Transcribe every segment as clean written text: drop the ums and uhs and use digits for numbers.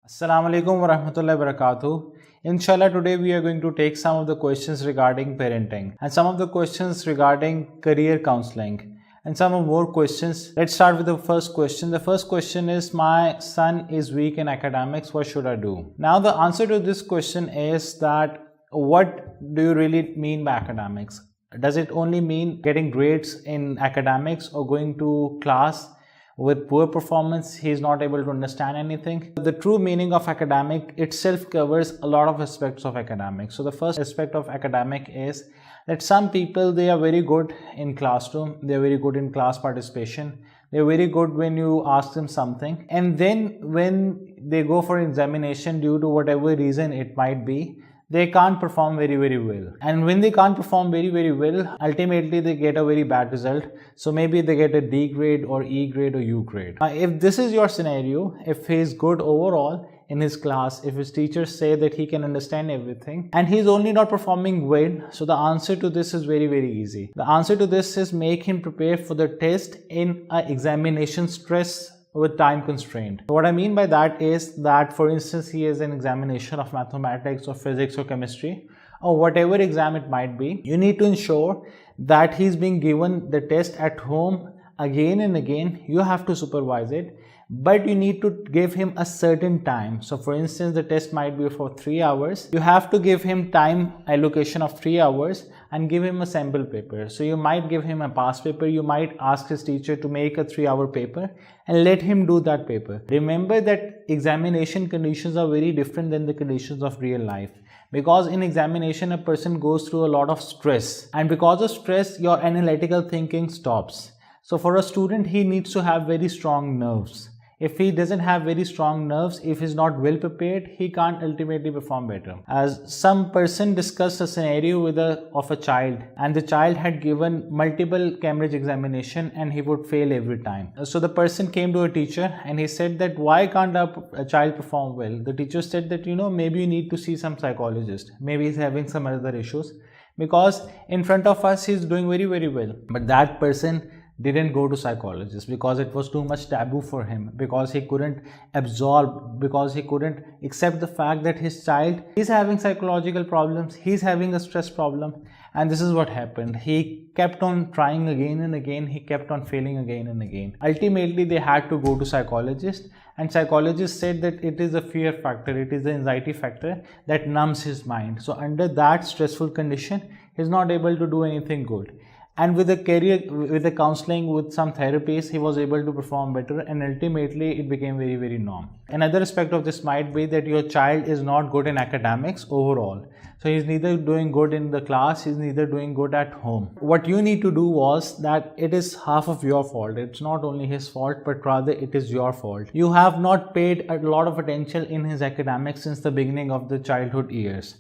Assalamu alaikum wa rahmatullahi wa barakatuh. Inshallah, today we are going to take some of the questions regarding parenting and some of the questions regarding career counseling and some of more questions. Let's start with the first question. The first question is, my son is weak in academics, what should I do? Now, the answer to this question is that what do you really mean by academics? Does it only mean getting grades in academics or going to class with poor performance, he is not able to understand anything? The true meaning of academic itself covers a lot of aspects of academics. So the first aspect of academic is that some people, they are very good in classroom, they are very good in class participation, they are very good when you ask them something, and then when they go for examination, due to whatever reason it might be, they can't perform very well. And when they can't perform very well, ultimately they get a very bad result. So maybe they get a D grade or E grade or U grade. If this is your scenario, if he is good overall in his class, if his teachers say that he can understand everything and he's only not performing well, so the answer to this is very easy. The answer to this is make him prepare for the test in an examination stress with time constraint. What I mean by that is that, for instance, he has an examination of mathematics or physics or chemistry or whatever exam it might be. You need to ensure that he's being given the test at home again and again. You have to supervise it, but you need to give him a certain time. So for instance, the test might be for 3 hours. You have to give him time allocation of 3 hours and give him a sample paper. So you might give him a past paper, you might ask his teacher to make a 3-hour paper and let him do that paper. Remember that examination conditions are very different than the conditions of real life, because in examination a person goes through a lot of stress, and because of stress your analytical thinking stops. So for a student, he needs to have very strong nerves. If he doesn't have very strong nerves, if he's not well prepared, he can't ultimately perform better. As some person discussed a scenario of a child, and the child had given multiple Cambridge examination and he would fail every time. So the person came to a teacher and he said that, why can't a child perform well? The teacher said that, maybe you need to see some psychologist. Maybe he's having some other issues, because in front of us he's doing very well. But that person didn't go to psychologist because it was too much taboo for him, because he couldn't absorb, because he couldn't accept the fact that his child is having psychological problems, he's having a stress problem. And this is what happened. He kept on trying again and again, he kept on failing again and again. Ultimately they had to go to psychologist, and psychologist said that it is a fear factor, it is the anxiety factor that numbs his mind. So under that stressful condition, he's not able to do anything good. And with the counseling, with some therapies, he was able to perform better, and ultimately it became very norm. Another aspect of this might be that your child is not good in academics overall. So he's neither doing good in the class, he's neither doing good at home. What you need to do was that it is half of your fault. It's not only his fault, but rather it is your fault. You have not paid a lot of attention in his academics since the beginning of the childhood years.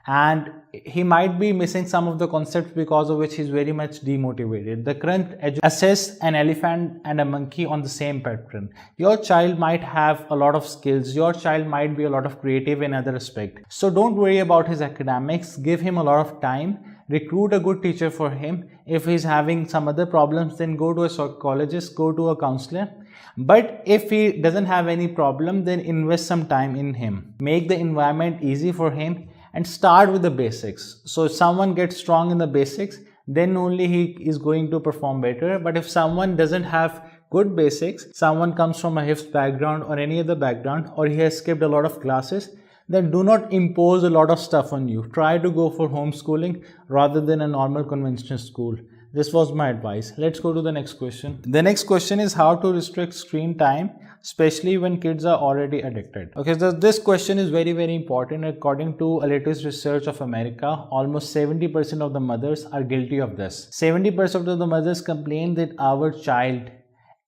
And he might be missing some of the concepts, because of which he's very much demotivated. The current assess an elephant and a monkey on the same pattern. Your child might have a lot of skills, your child might be a lot of creative in other aspect. So don't worry about his academics, give him a lot of time, recruit a good teacher for him. If he's having some other problems, then go to a psychologist, go to a counselor. But if he doesn't have any problem, then invest some time in him. Make the environment easy for him and start with the basics. So if someone gets strong in the basics, then only he is going to perform better. But if someone doesn't have good basics, someone comes from a HIFS background or any other background, or he has skipped a lot of classes, then do not impose a lot of stuff on you. Try to go for homeschooling rather than a normal conventional school. This was my advice. Let's go to the next question. The next question is how to restrict screen time, especially when kids are already addicted. Okay, so this question is very important. According to a latest research of America, almost 70% of the mothers are guilty of this. 70% of the mothers complain that our child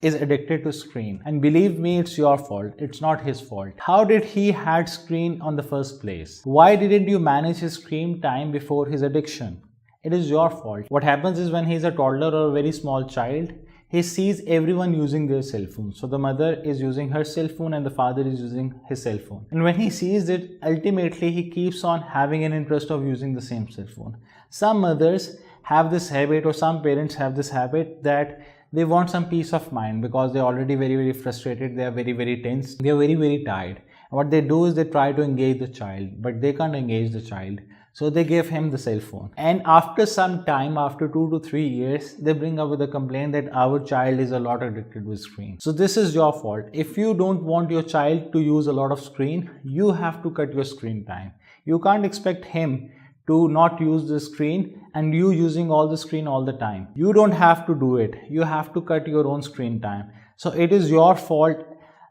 is addicted to screen, and believe me, it's your fault, it's not his fault. How did he had screen on the first place? Why didn't you manage his screen time before his addiction? It is your fault. What happens is, when he's a toddler or a very small child, he sees everyone using their cell phone. So the mother is using her cell phone and the father is using his cell phone. And when he sees it, ultimately he keeps on having an interest of using the same cell phone. Some mothers have this habit, or some parents have this habit, that they want some peace of mind because they're already very frustrated, they are very tense, they are very tired. What they do is they try to engage the child, but they can't engage the child. So they give him the cell phone. And after some time, after 2 to 3 years, they bring up with a complaint that our child is a lot addicted with screen. So this is your fault. If you don't want your child to use a lot of screen, you have to cut your screen time. You can't expect him to not use the screen and you using all the screen all the time. You don't have to do it. You have to cut your own screen time. So it is your fault.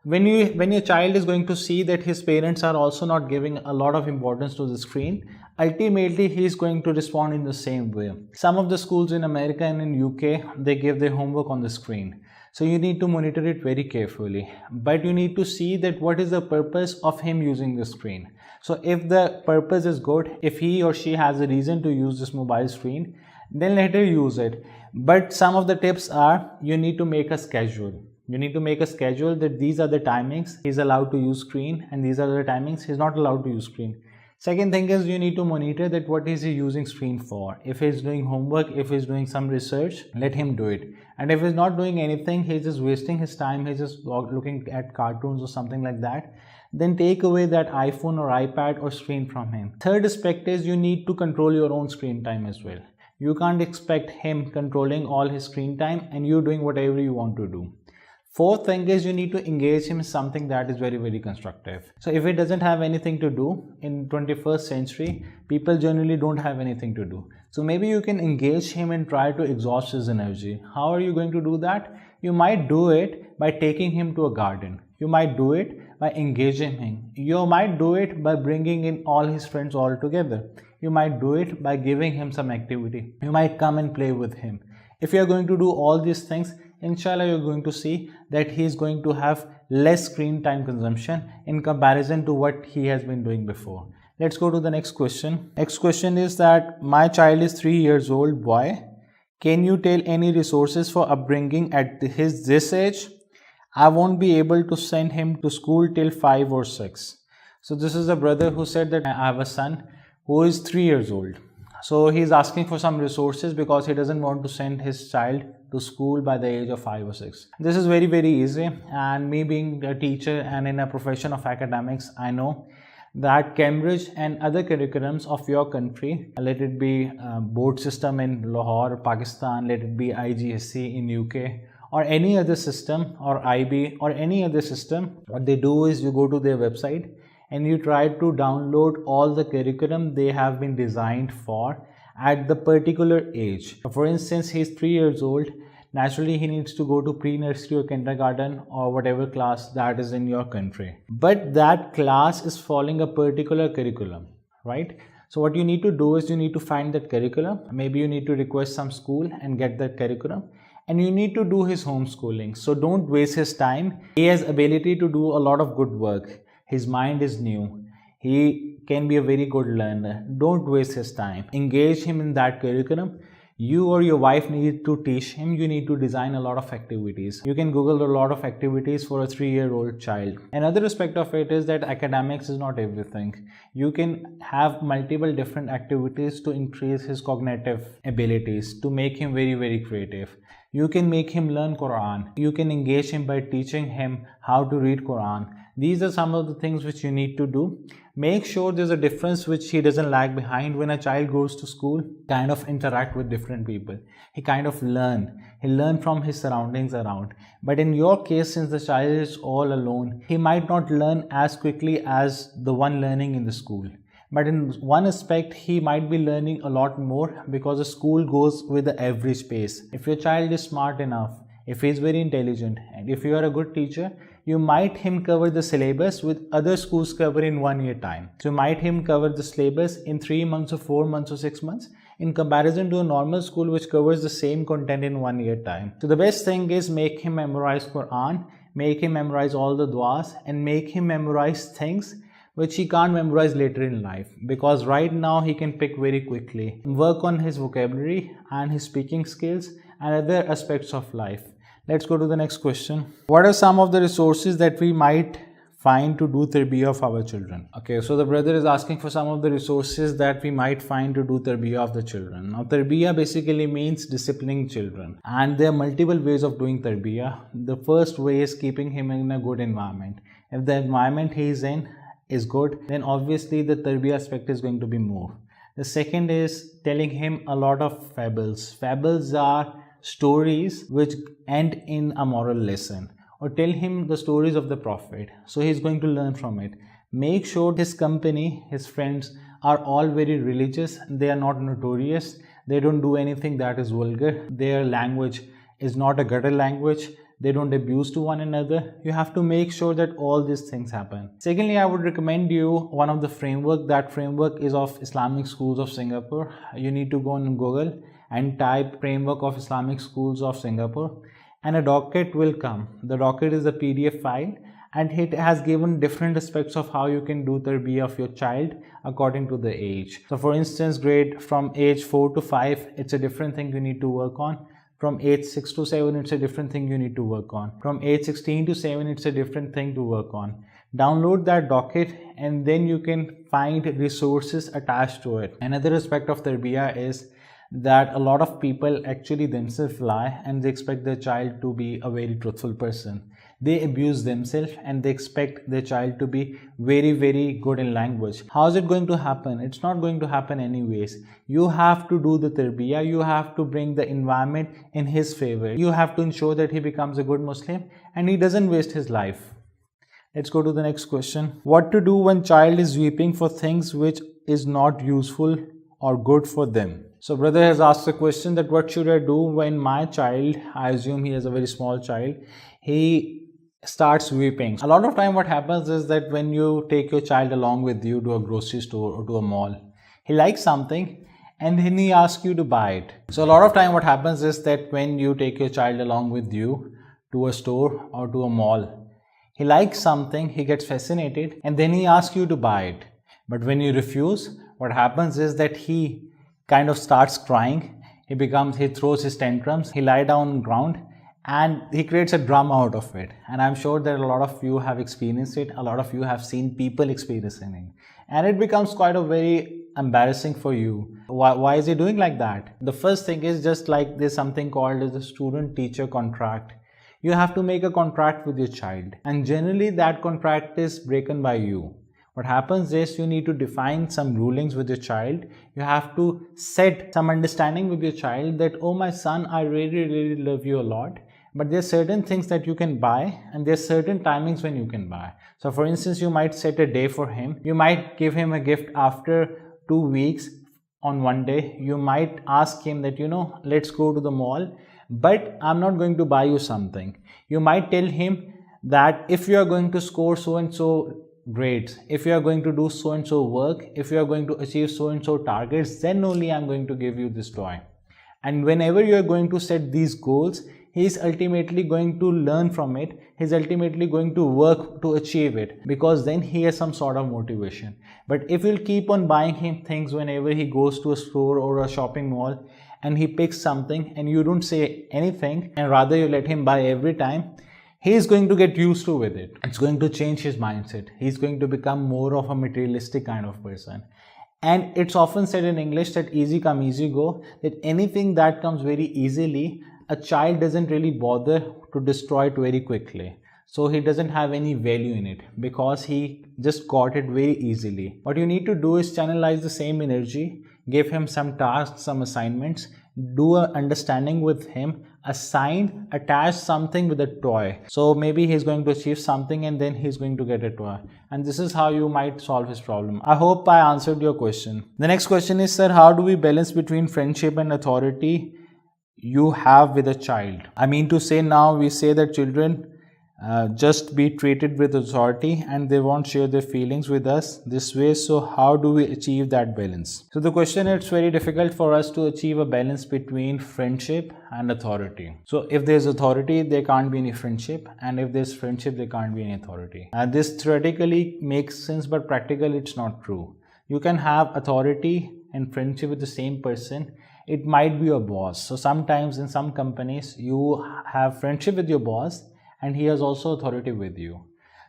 When your child is going to see that his parents are also not giving a lot of importance to the screen, ultimately he is going to respond in the same way. Some of the schools in America and in UK, they give their homework on the screen. So you need to monitor it very carefully, but you need to see that what is the purpose of him using the screen. So if the purpose is good, if he or she has a reason to use this mobile screen, then let her use it. But some of the tips are, you need to make a schedule. You need to make a schedule that these are the timings he's allowed to use screen and these are the timings he's not allowed to use screen. Second thing is, you need to monitor that what is he using screen for. If he's doing homework, if he's doing some research, let him do it. And if he's not doing anything, he's just wasting his time, he's just looking at cartoons or something like that, then take away that iPhone or iPad or screen from him. Third aspect is, you need to control your own screen time as well. You can't expect him controlling all his screen time and you doing whatever you want to do. Fourth thing is, you need to engage him in something that is very, very constructive. So if he doesn't have anything to do in 21st century, people generally don't have anything to do. So maybe you can engage him and try to exhaust his energy. How are you going to do that? You might do it by taking him to a garden. You might do it by engaging him. You might do it by bringing in all his friends all together. You might do it by giving him some activity. You might come and play with him. If you are going to do all these things, inshallah, you're going to see that he is going to have less screen time consumption in comparison to what he has been doing before. Let's go to the next question. Next question is that my child is 3 years old boy. Can you tell any resources for upbringing at this age? I won't be able to send him to school till 5 or 6. So this is a brother who said that I have a son who is 3 years old. So he's asking for some resources because he doesn't want to send his child to school by the age of 5 or 6. This is very, very easy, and me being a teacher and in a profession of academics, I know that Cambridge and other curriculums of your country, let it be board system in Lahore, Pakistan, let it be IGSC in UK, or any other system, or IB, or any other system, what they do is you go to their website and you try to download all the curriculum they have been designed for at the particular age. For instance, he's 3 years old. Naturally, he needs to go to pre-nursery or kindergarten or whatever class that is in your country. But that class is following a particular curriculum, right? So what you need to do is you need to find that curriculum. Maybe you need to request some school and get that curriculum. And you need to do his homeschooling. So don't waste his time. He has ability to do a lot of good work. His mind is new. He can be a very good learner. Don't waste his time. Engage him in that curriculum. You or your wife need to teach him. You need to design a lot of activities. You can Google a lot of activities for a 3-year-old child. Another aspect of it is that academics is not everything. You can have multiple different activities to increase his cognitive abilities, to make him very, very creative. You can make him learn Quran. You can engage him by teaching him how to read Quran. These are some of the things which you need to do. Make sure there's a difference which he doesn't lag behind. When a child goes to school, kind of interact with different people. He kind of He learn from his surroundings around. But in your case, since the child is all alone, he might not learn as quickly as the one learning in the school. But in one aspect, he might be learning a lot more because the school goes with the average pace. If your child is smart enough, if he is very intelligent, and if you are a good teacher, you might him cover the syllabus with other schools cover in 1 year time. So you might him cover the syllabus in 3 months or 4 months or 6 months in comparison to a normal school which covers the same content in 1 year time. So the best thing is make him memorize Quran, make him memorize all the duas, and make him memorize things which he can't memorize later in life, because right now he can pick very quickly. Work on his vocabulary and his speaking skills and other aspects of life. Let's go to the next question. What are some of the resources that we might find to do tarbiyah of our children? Okay, so the brother is asking for some of the resources that we might find to do tarbiyah of the children. Now, tarbiyah basically means disciplining children, and there are multiple ways of doing tarbiyah. The first way is keeping him in a good environment. If the environment he is in is good, then obviously the tarbiyah aspect is going to be more. The second is telling him a lot of fables. Fables are stories which end in a moral lesson, or tell him the stories of the Prophet, so he's going to learn from it. Make sure his company, his friends are all very religious, they are not notorious, they don't do anything that is vulgar, their language is not a gutter language, they don't abuse to one another. You have to make sure that all these things happen. Secondly, I would recommend you one of the framework. That framework is of Islamic Schools of Singapore. You need to go on Google and type framework of Islamic Schools of Singapore, and a docket will come. The docket is a PDF file, and it has given different aspects of how you can do tarbiyah of your child according to the age. So for instance, grade from age 4 to 5, it's a different thing you need to work on. From age 6 to 7, it's a different thing you need to work on. From age 16 to 7, it's a different thing to work on. Download that docket, and then you can find resources attached to it. Another aspect of tarbiyah is that a lot of people actually themselves lie, and they expect their child to be a very truthful person. They abuse themselves and they expect their child to be very, very good in language. How is it going to happen? It's not going to happen anyways. You have to do the tarbiyah. You have to bring the environment in his favor. You have to ensure that he becomes a good Muslim and he doesn't waste his life. Let's go to the next question. What to do when child is weeping for things which is not useful or good for them? So brother has asked the question that what should I do when my child, I assume he is a very small child, he starts weeping. A lot of time what happens is that when you take your child along with you to a grocery store or to a mall, he likes something and then he asks you to buy it. So a lot of time what happens is that when you take your child along with you to a store or to a mall, he likes something, he gets fascinated, and then he asks you to buy it. But when you refuse, what happens is that he kind of starts crying, he throws his tantrums, he lies down on the ground, and he creates a drama out of it. And I'm sure that a lot of you have experienced it, a lot of you have seen people experiencing it, and it becomes quite a very embarrassing for you. Why is he doing like that? The first thing is, just like there's something called as a student-teacher contract. You have to make a contract with your child, and generally that contract is broken by you. What happens is you need to define some rulings with your child. You have to set some understanding with your child that, oh my son, I really, really love you a lot, but there are certain things that you can buy and there are certain timings when you can buy. So for instance, you might set a day for him. You might give him a gift after 2 weeks on one day. You might ask him that, let's go to the mall, but I'm not going to buy you something. You might tell him that if you are going to score so and so grades, if you are going to do so and so work, if you are going to achieve so and so targets, then only I'm going to give you this toy. And whenever you are going to set these goals, he is ultimately going to learn from it. He is ultimately going to work to achieve it, because then he has some sort of motivation. But if you'll keep on buying him things whenever he goes to a store or a shopping mall and he picks something and you don't say anything, and rather you let him buy every time, he is going to get used to with it. It's going to change his mindset. He's going to become more of a materialistic kind of person. And it's often said in English that easy come, easy go, that anything that comes very easily, a child doesn't really bother to destroy it very quickly. So he doesn't have any value in it because he just got it very easily. What you need to do is channelize the same energy, give him some tasks, some assignments, do an understanding with him, attach something with a toy. So maybe he's going to achieve something and then he's going to get a toy. And this is how you might solve his problem. I hope I answered your question. The next question is, sir, how do we balance between friendship and authority you have with a child? I mean to say, now we say that children just be treated with authority and they won't share their feelings with us this way. So how do we achieve that balance? So the question is, it's very difficult for us to achieve a balance between friendship and authority. So if there's authority, there can't be any friendship, and if there's friendship, there can't be any authority. And this theoretically makes sense, but practically it's not true. You can have authority and friendship with the same person. It might be your boss. So sometimes in some companies, you have friendship with your boss and he has also authority with you.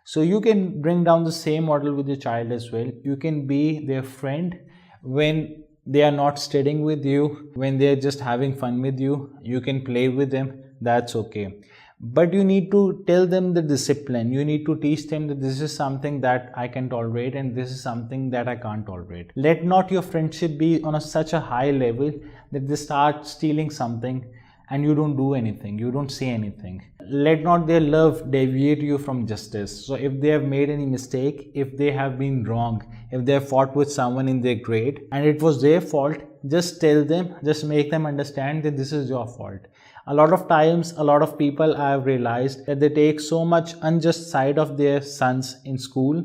So you can bring down the same model with your child as well. You can be their friend when they are not studying with you, when they are just having fun with you. You can play with them, that's okay. But you need to tell them the discipline. You need to teach them that this is something that I can tolerate and this is something that I can't tolerate. Let not your friendship be on such a high level that they start stealing something and you don't do anything, you don't say anything. Let not their love deviate you from justice. So if they have made any mistake, if they have been wrong, if they have fought with someone in their grade and it was their fault, just tell them, just make them understand that this is your fault. A lot of times, a lot of people I have realized that they take so much unjust side of their sons in school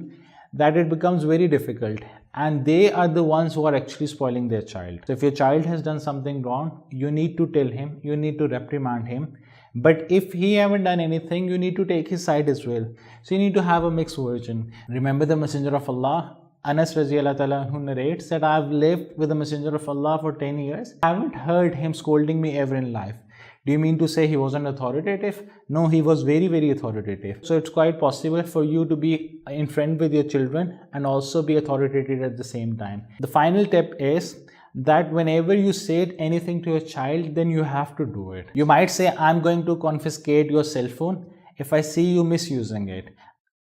that it becomes very difficult, and they are the ones who are actually spoiling their child. So if your child has done something wrong, you need to tell him, you need to reprimand him. But if he haven't done anything, you need to take his side as well. So you need to have a mixed version. Remember the Messenger of Allah, Anas Radiallahu Ta'ala, who narrates that I have lived with the Messenger of Allah for 10 years. I haven't heard him scolding me ever in life. Do you mean to say he wasn't authoritative? No, he was very, very authoritative. So it's quite possible for you to be in front with your children and also be authoritative at the same time. The final tip is that whenever you say anything to your child, then you have to do it. You might say, I'm going to confiscate your cell phone if I see you misusing it.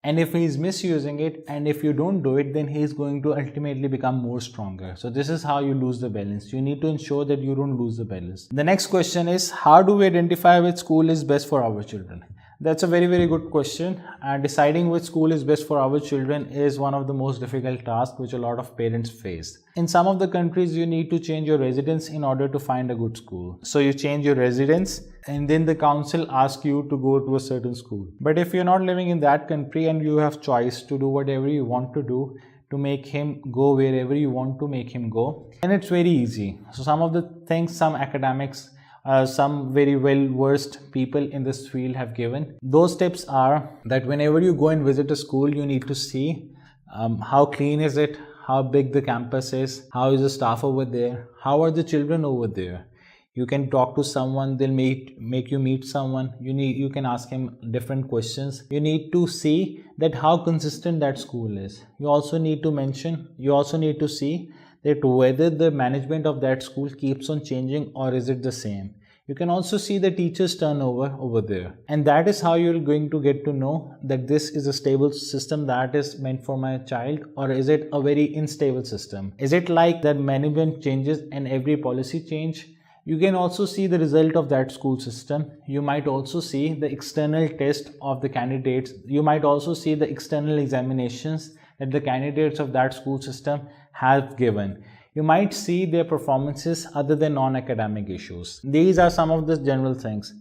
And if he is misusing it and if you don't do it, then he is going to ultimately become more stronger. So this is how you lose the balance. You need to ensure that you don't lose the balance. The next question is, how do we identify which school is best for our children? That's a very, very good question. And deciding which school is best for our children is one of the most difficult tasks which a lot of parents face. In some of the countries, you need to change your residence in order to find a good school. So you change your residence and then the council asks you to go to a certain school. But if you're not living in that country and you have choice to do whatever you want to do, to make him go wherever you want to make him go, and it's very easy. So some of the things some academics, some very well versed people in this field have given. Those tips are that whenever you go and visit a school, you need to see how clean is it, how big the campus is, how is the staff over there, how are the children over there. You can talk to someone, they'll make you meet someone. You can ask him different questions. You need to see that how consistent that school is. You also need to see that whether the management of that school keeps on changing or is it the same. You can also see the teachers turnover over there. And that is how you're going to get to know that this is a stable system that is meant for my child, or is it a very unstable system? Is it like that management changes and every policy change? You can also see the result of that school system. You might also see the external test of the candidates. You might also see the external examinations that the candidates of that school system have given. You might see their performances other than non-academic issues. These are some of the general things.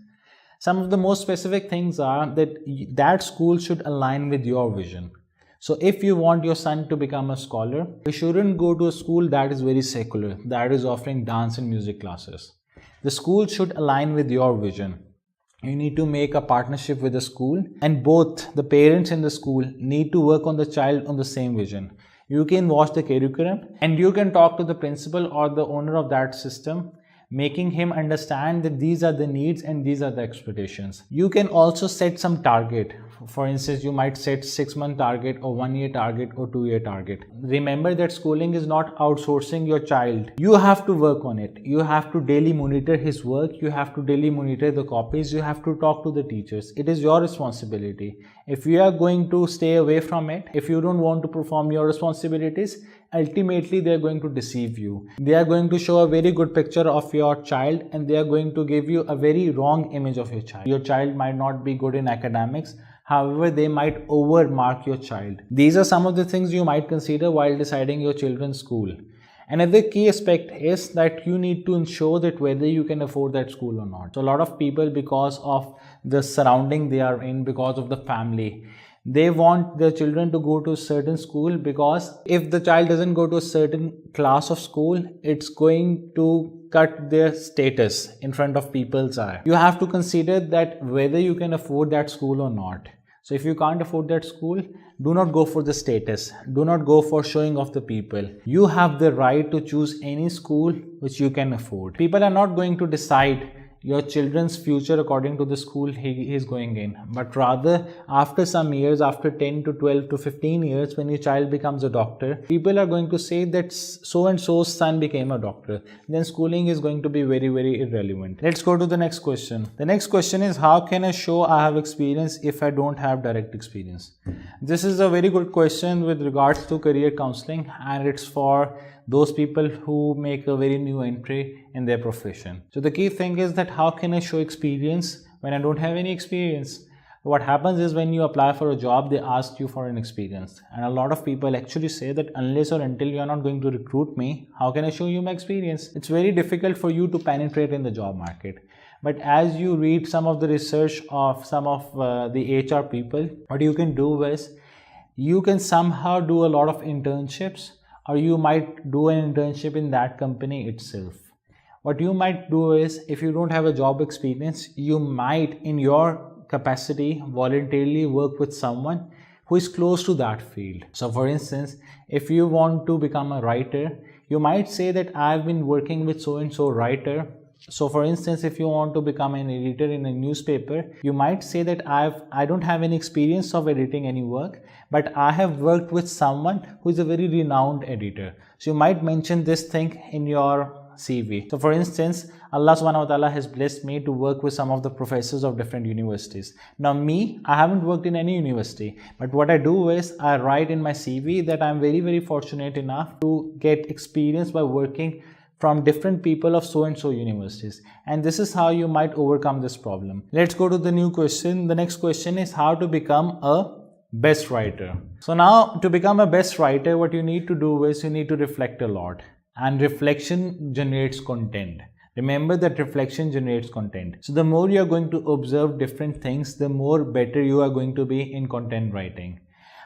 Some of the most specific things are that school should align with your vision. So if you want your son to become a scholar, you shouldn't go to a school that is very secular, that is offering dance and music classes. The school should align with your vision. You need to make a partnership with the school, and both the parents and the school need to work on the child on the same vision. You can watch the curriculum and you can talk to the principal or the owner of that system, making him understand that these are the needs and these are the expectations. You can also set some target. For instance, you might set 6-month target or 1-year target or 2-year target. Remember that schooling is not outsourcing your child. You have to work on it. You have to daily monitor his work. You have to daily monitor the copies. You have to talk to the teachers. It is your responsibility. If you are going to stay away from it, if you don't want to perform your responsibilities, ultimately they are going to deceive you. They are going to show a very good picture of your child and they are going to give you a very wrong image of your child. Your child might not be good in academics. However, they might overmark your child. These are some of the things you might consider while deciding your children's school. Another key aspect is that you need to ensure that whether you can afford that school or not. So a lot of people, because of the surrounding they are in, because of the family, they want their children to go to a certain school, because if the child doesn't go to a certain class of school, it's going to cut their status in front of people's eye. You have to consider that whether you can afford that school or not. So if you can't afford that school, do not go for the status. Do not go for showing off the people. You have the right to choose any school which you can afford. People are not going to decide your children's future according to the school he is going in, but rather after some years, after 10 to 12 to 15 years, when your child becomes a doctor, people are going to say that so and so's son became a doctor. Then schooling is going to be very, very irrelevant. Let's go to the next question. The next question is, how can I show I have experience if I don't have direct experience? This is a very good question with regards to career counseling, and it's for those people who make a very new entry in their profession. So the key thing is that how can I show experience when I don't have any experience? What happens is when you apply for a job, they ask you for an experience, and a lot of people actually say that unless or until you are not going to recruit me, how can I show you my experience? It's very difficult for you to penetrate in the job market. But as you read some of the research of some of the HR people, what you can do is you can somehow do a lot of internships, or you might do an internship in that company itself. What you might do is, if you don't have a job experience, you might in your capacity voluntarily work with someone who is close to that field. So for instance, if you want to become a writer, you might say that I've been working with so and so writer. So for instance, if you want to become an editor in a newspaper, you might say that I don't have any experience of editing any work, but I have worked with someone who is a very renowned editor. So you might mention this thing in your CV. So for instance, Allah subhanahu wa ta'ala has blessed me to work with some of the professors of different universities. Now I haven't worked in any university, but what I do is I write in my CV that I'm very, very fortunate enough to get experience by working from different people of so and so universities, and this is how you might overcome this problem. Let's go to the new question. The next question is how to become a best writer. So now, to become a best writer, what you need to do is you need to reflect a lot, and reflection generates content. Remember that reflection generates content. So the more you are going to observe different things, the more better you are going to be in content writing.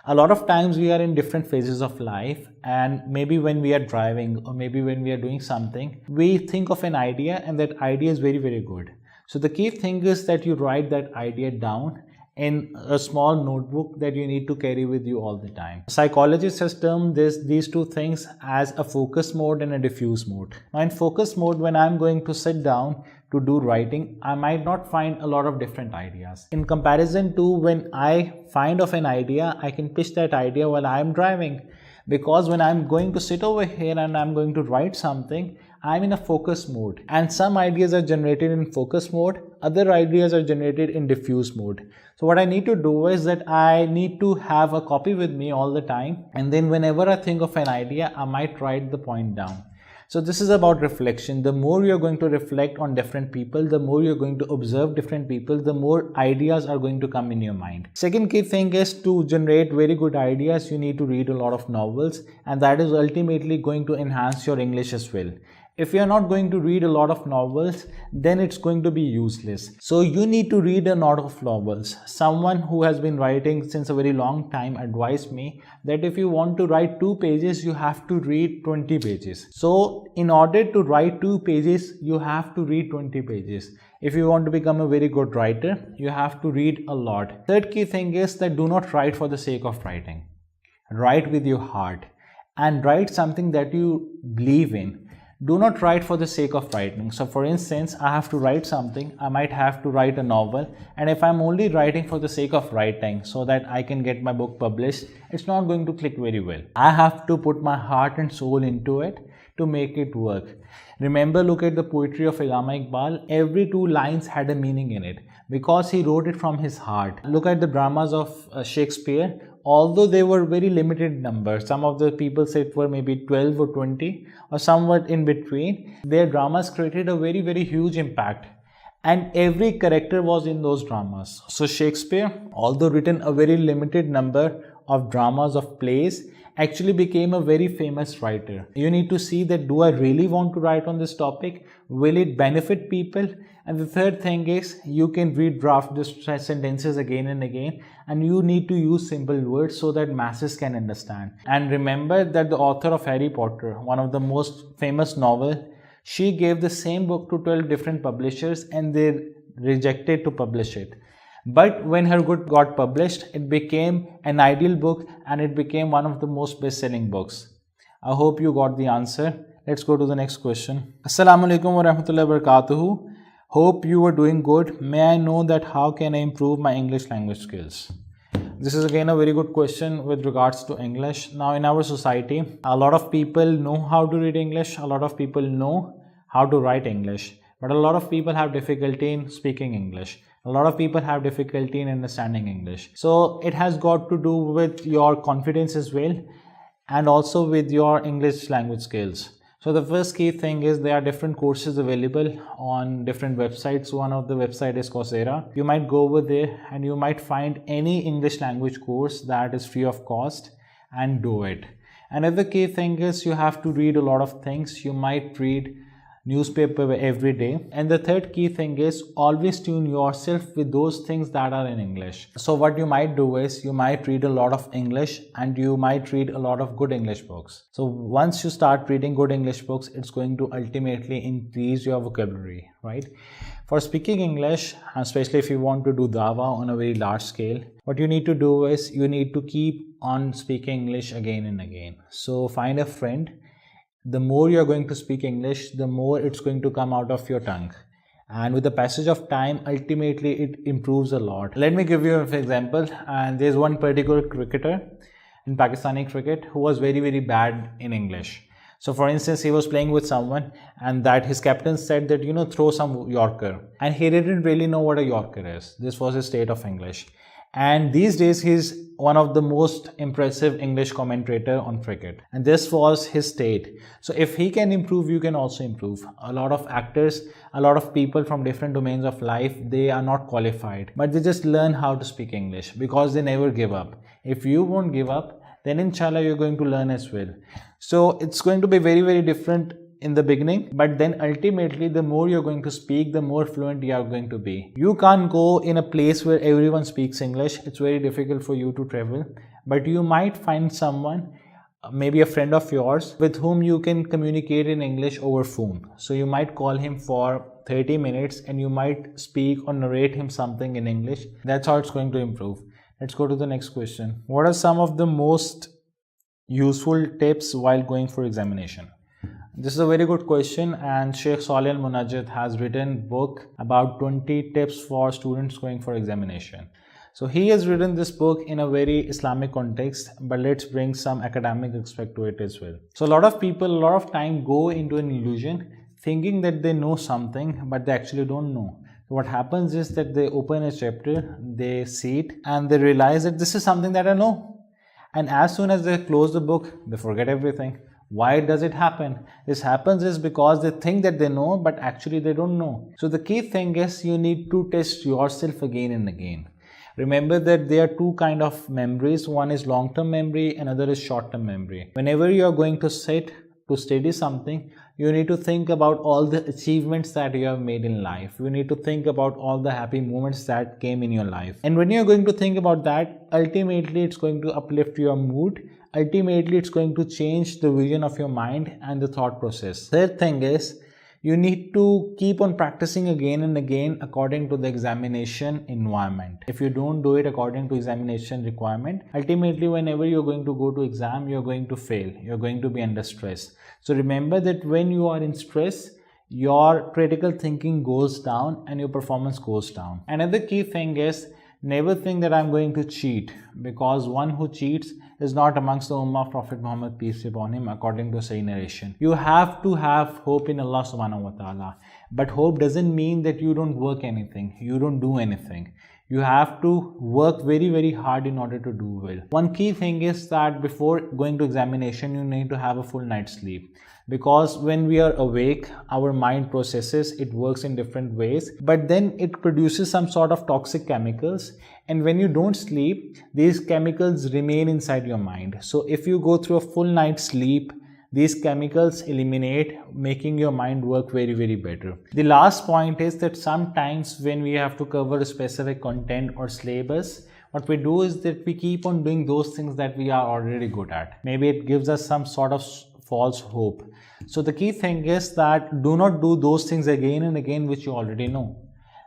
A lot of times we are in different phases of life, and maybe when we are driving or maybe when we are doing something, we think of an idea and that idea is very, very good. So the key thing is that you write that idea down in a small notebook that you need to carry with you all the time. Psychologists has termed these two things as a focus mode and a diffuse mode. Now in focus mode, when I'm going to sit down to do writing, I might not find a lot of different ideas. In comparison to when I find of an idea, I can pitch that idea while I'm driving. Because when I'm going to sit over here and I'm going to write something, I'm in a focus mode, and some ideas are generated in focus mode, other ideas are generated in diffuse mode. So what I need to do is that I need to have a copy with me all the time, and then whenever I think of an idea, I might write the point down. So this is about reflection. The more you're going to reflect on different people, the more you're going to observe different people, the more ideas are going to come in your mind. Second key thing is to generate very good ideas, you need to read a lot of novels, and that is ultimately going to enhance your English as well. If you're not going to read a lot of novels, then it's going to be useless. So you need to read a lot of novels. Someone who has been writing since a very long time advised me that if you want to write 2 pages, you have to read 20 pages. So in order to write 2 pages, you have to read 20 pages. If you want to become a very good writer, you have to read a lot. Third key thing is that do not write for the sake of writing. Write with your heart and write something that you believe in. Do not write for the sake of writing. So for instance, I have to write something, I might have to write a novel, and if I'm only writing for the sake of writing so that I can get my book published, it's not going to click very well. I have to put my heart and soul into it to make it work. Remember, look at the poetry of Allama Iqbal. Every 2 lines had a meaning in it because he wrote it from his heart. Look at the dramas of Shakespeare. Although they were very limited numbers, some of the people said it were maybe 12 or 20 or somewhat in between, their dramas created a very, very huge impact. And every character was in those dramas. So Shakespeare, although written a very limited number of dramas, of plays, actually became a very famous writer. You need to see that, do I really want to write on this topic? Will it benefit people? And the third thing is, you can read draft sentences again and again, and you need to use simple words so that masses can understand. And remember that the author of Harry Potter, one of the most famous novels, she gave the same book to 12 different publishers and they rejected to publish it. But when her book got published, it became an ideal book and it became one of the most best-selling books. I hope you got the answer. Let's go to the next question. Assalamu alaikum wa rahmatullahi wa barakatuhu. Hope you are doing good. May I know that how can I improve my English language skills? This is again a very good question with regards to English. Now in our society, a lot of people know how to read English, a lot of people know how to write English, but a lot of people have difficulty in speaking English. A lot of people have difficulty in understanding English. So it has got to do with your confidence as well, and also with your English language skills. So the first key thing is there are different courses available on different websites. One of the website is Coursera. You might go over there and you might find any English language course that is free of cost and do it. Another key thing is you have to read a lot of things. You might read newspaper every day. And the third key thing is always tune yourself with those things that are in English. So what you might do is you might read a lot of English and you might read a lot of good English books. So once you start reading good English books, it's going to ultimately increase your vocabulary, right? For speaking English, especially if you want to do dawah on a very large scale, what you need to do is you need to keep on speaking English again and again. So find a friend. The more you're going to speak English, the more it's going to come out of your tongue. And with the passage of time, ultimately it improves a lot. Let me give you an example. And there's one particular cricketer in Pakistani cricket who was very, very bad in English. So for instance, he was playing with someone and that his captain said that, throw some Yorker. And he didn't really know what a Yorker is. This was his state of English. And these days he's one of the most impressive English commentator on cricket. And this was his state. So if he can improve, you can also improve. A lot of actors, a lot of people from different domains of life, they are not qualified, but they just learn how to speak English because they never give up. If you won't give up, then inshallah you're going to learn as well. So it's going to be very, very different in the beginning, but then ultimately the more you're going to speak, the more fluent you are going to be. You can't go in a place where everyone speaks English. It's very difficult for you to travel, but you might find someone, maybe a friend of yours, with whom you can communicate in English over phone. So you might call him for 30 minutes and you might speak or narrate him something in English. That's how it's going to improve. Let's go to the next question. What are some of the most useful tips while going for examination? This is a very good question, and Sheikh Saleh Al-Munajjid has written a book about 20 tips for students going for examination. So he has written this book in a very Islamic context, but let's bring some academic aspect to it as well. So a lot of people, a lot of time go into an illusion thinking that they know something, but they actually don't know. So what happens is that they open a chapter, they see it, and they realize that this is something that I know. And as soon as they close the book, they forget everything. Why does it happen? This happens is because they think that they know, but actually they don't know. So the key thing is you need to test yourself again and again. Remember that there are two kinds of memories. One is long-term memory, another is short-term memory. Whenever you are going to sit to study something, you need to think about all the achievements that you have made in life. You need to think about all the happy moments that came in your life. And when you are going to think about that, ultimately it's going to uplift your mood. Ultimately, it's going to change the vision of your mind and the thought process. Third thing is, you need to keep on practicing again and again according to the examination environment. If you don't do it according to examination requirement, ultimately whenever you're going to go to exam, you're going to fail. You're going to be under stress. So remember that when you are in stress, your critical thinking goes down and your performance goes down. Another key thing is, never think that I'm going to cheat, because one who cheats is not amongst the Ummah of Prophet Muhammad, peace be upon him, according to Sahih narration. You have to have hope in Allah subhanahu wa ta'ala. But hope doesn't mean that you don't work anything, you don't do anything. You have to work very, very hard in order to do well. One key thing is that before going to examination, you need to have a full night's sleep. Because when we are awake, our mind processes, it works in different ways, but then it produces some sort of toxic chemicals. And when you don't sleep, these chemicals remain inside your mind. So if you go through a full night's sleep, these chemicals eliminate, making your mind work very, very better. The last point is that sometimes when we have to cover a specific content or syllabus, what we do is that we keep on doing those things that we are already good at. Maybe it gives us some sort of false hope. So the key thing is that do not do those things again and again which you already know.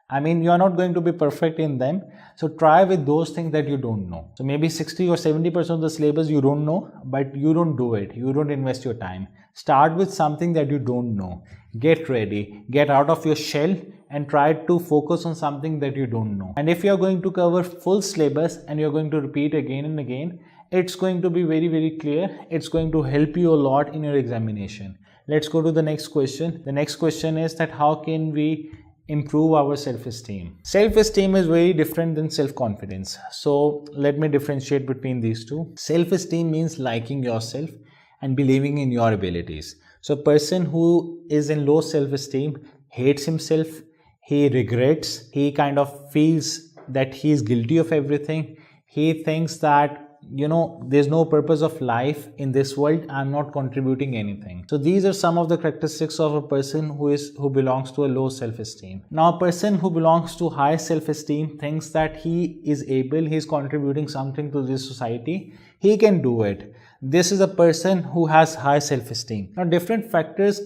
I mean, you are not going to be perfect in them. So try with those things that you don't know. So maybe 60 or 70% of the syllabus you don't know, but you don't do it. You don't invest your time. Start with something that you don't know. Get ready, get out of your shell and try to focus on something that you don't know. And if you're going to cover full syllabus and you're going to repeat again and again, it's going to be very, very clear. It's going to help you a lot in your examination. Let's go to the next question. The next question is that how can we improve our self-esteem? Self-esteem is very different than self-confidence. So let me differentiate between these two. Self-esteem means liking yourself and believing in your abilities. So a person who is in low self-esteem hates himself, he regrets, he kind of feels that he is guilty of everything. He thinks that there's no purpose of life in this world, I'm not contributing anything. So these are some of the characteristics of a person who belongs to a low self-esteem. Now a person who belongs to high self-esteem thinks that he is able, he is contributing something to this society, he can do it. This is a person who has high self-esteem. Now different factors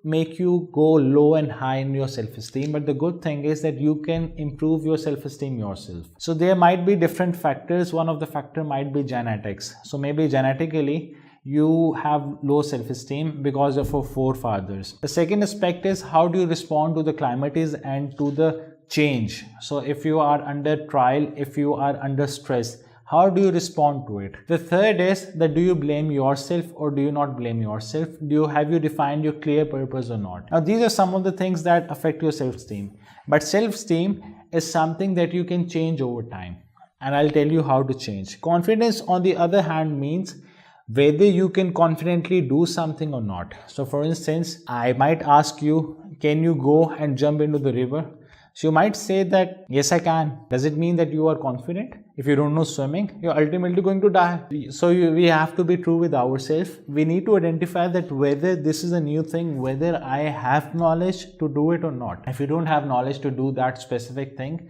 make you go low and high in your self-esteem, but the good thing is that you can improve your self-esteem yourself. So there might be different factors. One of the factor might be genetics. So maybe genetically you have low self-esteem because of your forefathers. The second aspect is how do you respond to the calamities and to the change. So if you are under trial, if you are under stress, how do you respond to it? The third is that do you blame yourself or do you not blame yourself? Have you defined your clear purpose or not? Now these are some of the things that affect your self-esteem. But self-esteem is something that you can change over time. And I'll tell you how to change. Confidence on the other hand means whether you can confidently do something or not. So for instance, I might ask you, can you go and jump into the river? So you might say that, yes, I can. Does it mean that you are confident? If you don't know swimming, you're ultimately going to die. So we have to be true with ourselves. We need to identify that whether this is a new thing, whether I have knowledge to do it or not. If you don't have knowledge to do that specific thing,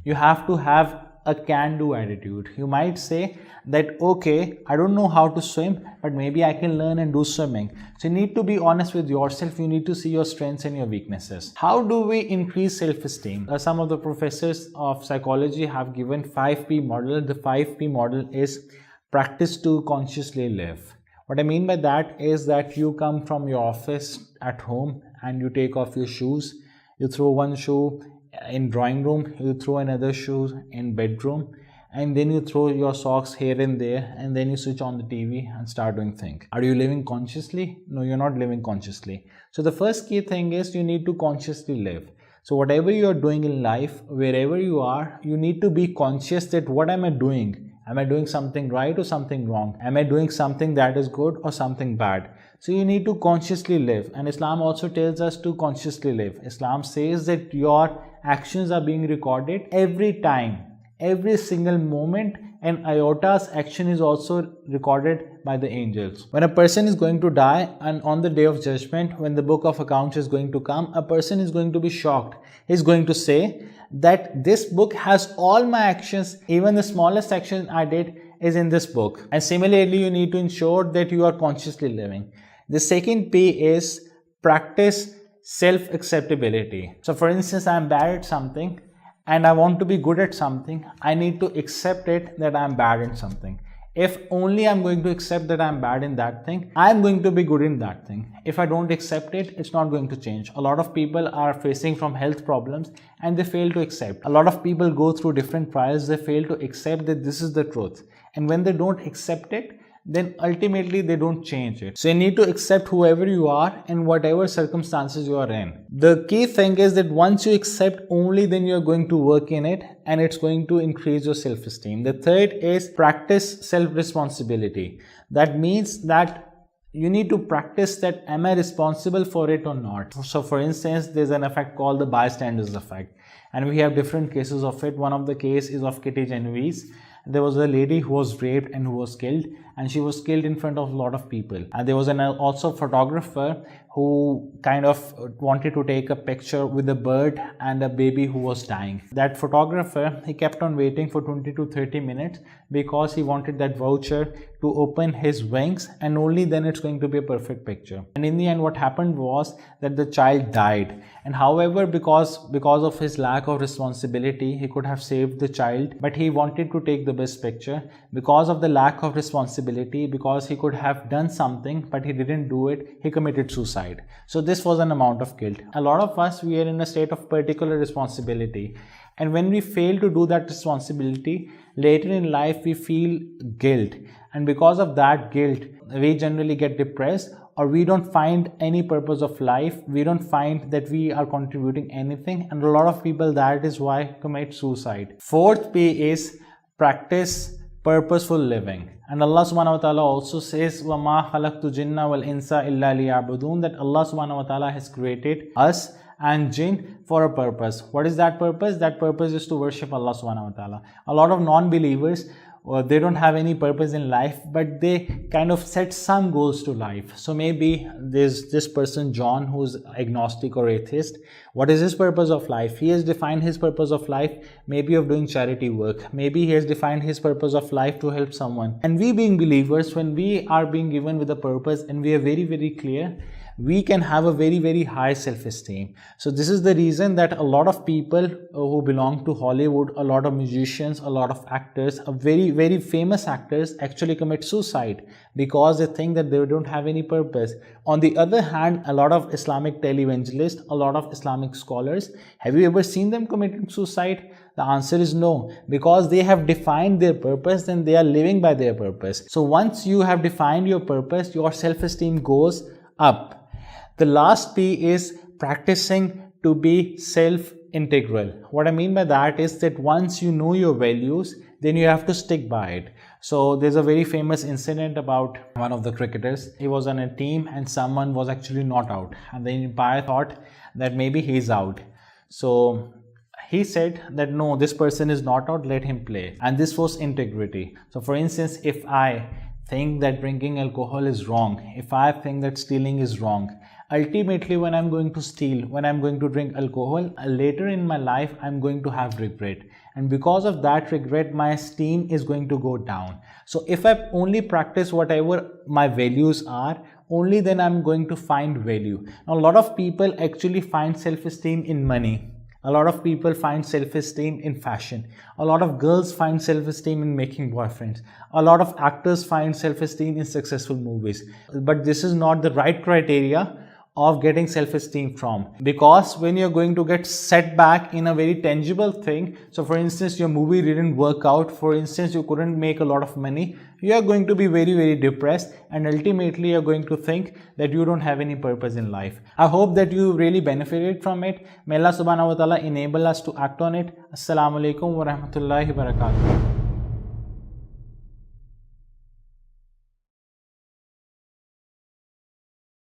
you have to have a can-do attitude. You might say that, okay, I don't know how to swim, but maybe I can learn and do swimming. So you need to be honest with yourself. You need to see your strengths and your weaknesses. How do we increase self-esteem? Some of the professors of psychology have given 5P model. The 5P model is practice to consciously live. What I mean by that is that you come from your office at home and you take off your shoes. You throw one shoe in drawing room, you throw another shoes in bedroom, and then you throw your socks here and there, and then you switch on the TV and start doing things. Are you living consciously? No, you're not living consciously. So the first key thing is you need to consciously live. So whatever you are doing in life, wherever you are, you need to be conscious that what am I doing? Am I doing something right or something wrong? Am I doing something that is good or something bad? So you need to consciously live, and Islam also tells us to consciously live. Islam says that your actions are being recorded every time, every single moment, and iot's action is also recorded by the angels. When a person is going to die and on the day of judgment, when the book of accounts is going to come, a person is going to be shocked. He's going to say that this book has all my actions, even the smallest action I did is in this book. And similarly, you need to ensure that you are consciously living. The second P is practice self-acceptability. So for instance, I'm bad at something and I want to be good at something. I need to accept it that I'm bad at something. If only I'm going to accept that I'm bad in that thing, I'm going to be good in that thing. If I don't accept it, it's not going to change. A lot of people are facing from health problems and they fail to accept. A lot of people go through different trials, they fail to accept that this is the truth. And when they don't accept it, then ultimately they don't change it. So you need to accept whoever you are and whatever circumstances you are in. The key thing is that once you accept, only then you are going to work in it and it's going to increase your self-esteem. The third is practice self-responsibility. That means that you need to practice that am I responsible for it or not. So for instance, there's an effect called the bystander's effect, and we have different cases of it. One of the case is of Kitty Genovese. There was a lady who was raped and who was killed, and she was killed in front of a lot of people. And there was also photographer who kind of wanted to take a picture with a bird and a baby who was dying. That photographer, he kept on waiting for 20 to 30 minutes because he wanted that voucher to open his wings, and only then it's going to be a perfect picture. And in the end, what happened was that the child died. And however, because of his lack of responsibility, he could have saved the child, but he wanted to take the best picture. Because of the lack of responsibility, because he could have done something but he didn't do it, he committed suicide. So this was an amount of guilt. A lot of us, we are in a state of particular responsibility, and when we fail to do that responsibility, later in life we feel guilt, and because of that guilt we generally get depressed, or we don't find any purpose of life. We don't find that we are contributing anything, and a lot of people, that is why commit suicide. Fourth P is practice purposeful living. And Allah subhanahu wa ta'ala also says, وَمَا خَلَقْتُ جِنَّ وَالْإِنسَ إِلَّا لِيَعْبُدُونَ, that Allah subhanahu wa ta'ala has created us and jinn for a purpose. What is that purpose? That purpose is to worship Allah subhanahu wa ta'ala. A lot of non-believers, they don't have any purpose in life, but they kind of set some goals to life. So maybe there's this person John, who's agnostic or atheist. What is his purpose of life? He has defined his purpose of life maybe of doing charity work. Maybe he has defined his purpose of life to help someone. And we being believers, when we are being given with a purpose and we are very, very clear, we can have a very, very high self-esteem. So this is the reason that a lot of people who belong to Hollywood, a lot of musicians, a lot of actors, very, very famous actors actually commit suicide because they think that they don't have any purpose. On the other hand, a lot of Islamic televangelists, a lot of Islamic scholars, have you ever seen them committing suicide? The answer is no, because they have defined their purpose and they are living by their purpose. So once you have defined your purpose, your self-esteem goes up. The last P is practicing to be self-integral. What I mean by that is that once you know your values, then you have to stick by it. So there's a very famous incident about one of the cricketers. He was on a team and someone was actually not out, and the umpire thought that maybe he's out. So he said that no, this person is not out, let him play. And this was integrity. So for instance, if I think that drinking alcohol is wrong, if I think that stealing is wrong, ultimately when I'm going to steal, when I'm going to drink alcohol, later in my life I'm going to have regret, and because of that regret my esteem is going to go down. So if I only practice whatever my values are, only then I'm going to find value. Now, a lot of people actually find self-esteem in money. A lot of people find self-esteem in fashion. A lot of girls find self-esteem in making boyfriends. A lot of actors find self-esteem in successful movies. But this is not the right criteria of getting self-esteem from, because when you're going to get set back in a very tangible thing, so for instance your movie didn't work out, for instance you couldn't make a lot of money, you are going to be very, very depressed, and ultimately you're going to think that you don't have any purpose in life. I hope that you really benefited from it. May Allah subhanahu wa ta'ala enable us to act on it. Assalamu alaikum wa rahmatullahi wa barakatuh.